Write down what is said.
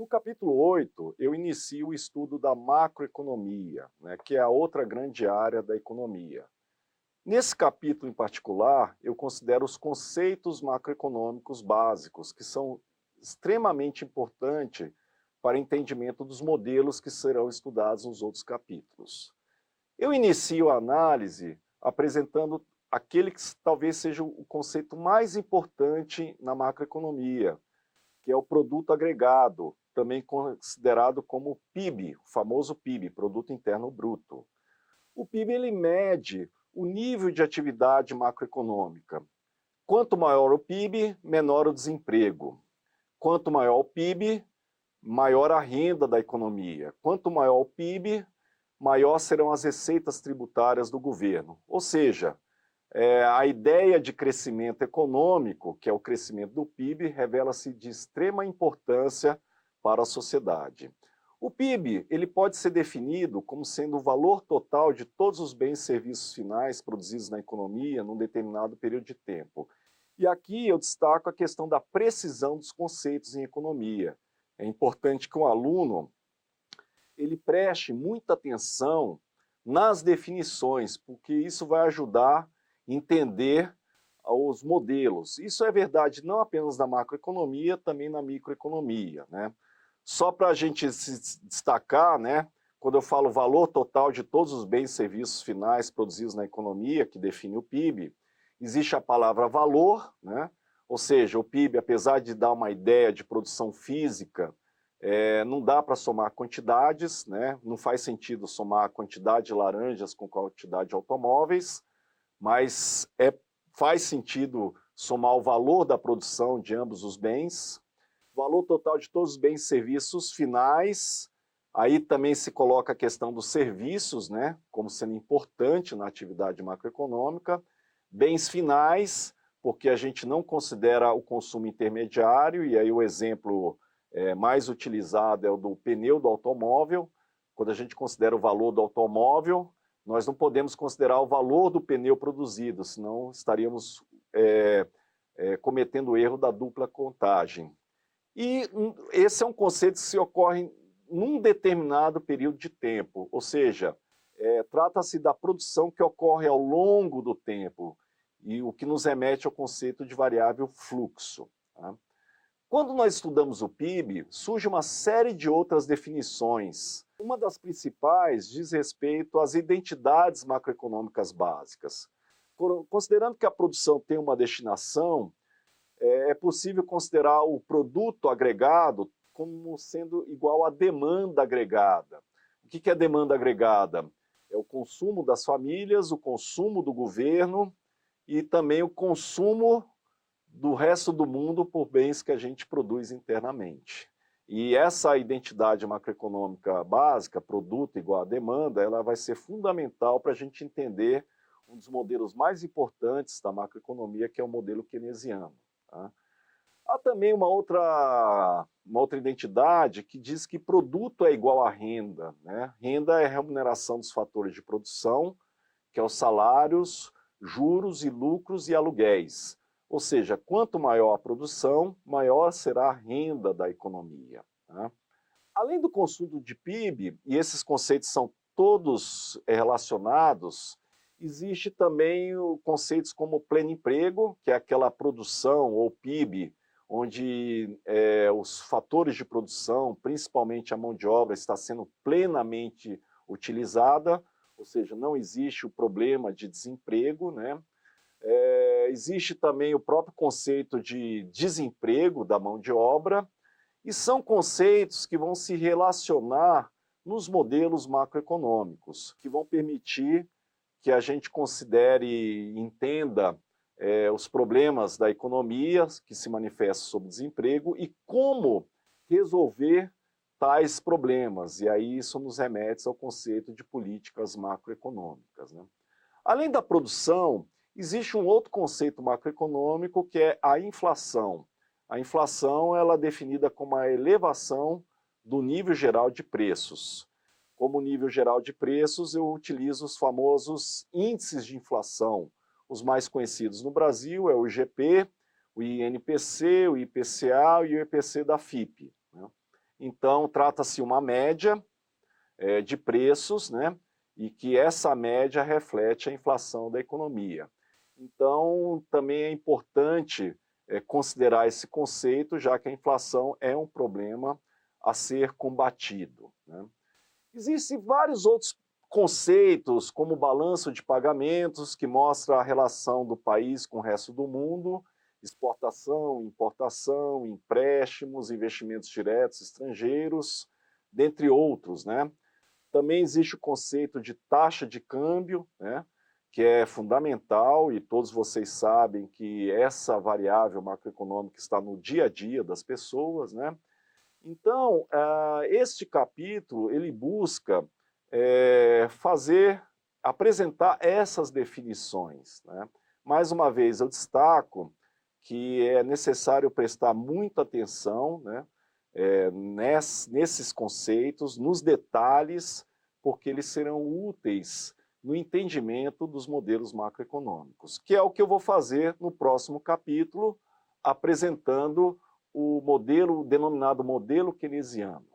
No capítulo 8, eu inicio o estudo da macroeconomia, né, que é a outra grande área da economia. Nesse capítulo em particular, eu considero os conceitos macroeconômicos básicos, que são extremamente importantes para o entendimento dos modelos que serão estudados nos outros capítulos. Eu inicio a análise apresentando aquele que talvez seja o conceito mais importante na macroeconomia, que é o produto agregado, também considerado como PIB, o famoso PIB, Produto Interno Bruto. O PIB ele mede o nível de atividade macroeconômica. Quanto maior o PIB, menor o desemprego. Quanto maior o PIB, maior a renda da economia. Quanto maior o PIB, maior serão as receitas tributárias do governo. Ou seja, a ideia de crescimento econômico, que é o crescimento do PIB, revela-se de extrema importância para a sociedade. O PIB ele pode ser definido como sendo o valor total de todos os bens e serviços finais produzidos na economia num determinado período de tempo. E aqui eu destaco a questão da precisão dos conceitos em economia. É importante que o aluno ele preste muita atenção nas definições, porque isso vai ajudar entender os modelos. Isso é verdade não apenas na macroeconomia, também na microeconomia, né? Só para a gente se destacar, né, quando eu falo valor total de todos os bens e serviços finais produzidos na economia, que define o PIB, existe a palavra valor, né? Ou seja, o PIB, apesar de dar uma ideia de produção física, não dá para somar quantidades, né? Não faz sentido somar a quantidade de laranjas com quantidade de automóveis, mas faz sentido somar o valor da produção de ambos os bens, valor total de todos os bens e serviços finais, aí também se coloca a questão dos serviços, né, como sendo importante na atividade macroeconômica, bens finais, porque a gente não considera o consumo intermediário, e aí o exemplo mais utilizado é o do pneu do automóvel. Quando a gente considera o valor do automóvel, nós não podemos considerar o valor do pneu produzido, senão estaríamos cometendo o erro da dupla contagem. E esse é um conceito que se ocorre num determinado período de tempo, ou seja, trata-se da produção que ocorre ao longo do tempo, e o que nos remete ao conceito de variável fluxo. Tá? Quando nós estudamos o PIB, surge uma série de outras definições. Uma das principais diz respeito às identidades macroeconômicas básicas. Considerando que a produção tem uma destinação, é possível considerar o produto agregado como sendo igual à demanda agregada. O que é demanda agregada? É o consumo das famílias, o consumo do governo e também o consumo do resto do mundo por bens que a gente produz internamente. E essa identidade macroeconômica básica, produto igual a demanda, ela vai ser fundamental para a gente entender um dos modelos mais importantes da macroeconomia, que é o modelo keynesiano. Tá? Há também uma outra identidade que diz que produto é igual a renda. Né? Renda é a remuneração dos fatores de produção, que é os salários, juros e lucros e aluguéis. Ou seja, quanto maior a produção, maior será a renda da economia. Tá? Além do consumo de PIB, e esses conceitos são todos relacionados, existe também conceitos como pleno emprego, que é aquela produção ou PIB, onde os fatores de produção, principalmente a mão de obra, está sendo plenamente utilizada, ou seja, não existe o problema de desemprego, né? Existe também o próprio conceito de desemprego da mão de obra, e são conceitos que vão se relacionar nos modelos macroeconômicos, que vão permitir que a gente considere e entenda os problemas da economia que se manifestam sob desemprego e como resolver tais problemas. E aí isso nos remete ao conceito de políticas macroeconômicas. Né? Além da produção, existe um outro conceito macroeconômico que é a inflação. A inflação ela é definida como a elevação do nível geral de preços. Como nível geral de preços, eu utilizo os famosos índices de inflação. Os mais conhecidos no Brasil é o IGP, o INPC, o IPCA e o IPC da FIPE. Né? Então, trata-se uma média de preços, né? E que essa média reflete a inflação da economia. Então, também é importante considerar esse conceito, já que a inflação é um problema a ser combatido, né? Existem vários outros conceitos, como o balanço de pagamentos, que mostra a relação do país com o resto do mundo, exportação, importação, empréstimos, investimentos diretos estrangeiros, dentre outros, né? Também existe o conceito de taxa de câmbio, né, que é fundamental, e todos vocês sabem que essa variável macroeconômica está no dia a dia das pessoas, né? Então, este capítulo, ele busca apresentar essas definições, né? Mais uma vez, eu destaco que é necessário prestar muita atenção, né, nesses conceitos, nos detalhes, porque eles serão úteis no entendimento dos modelos macroeconômicos, que é o que eu vou fazer no próximo capítulo, apresentando o modelo denominado modelo keynesiano.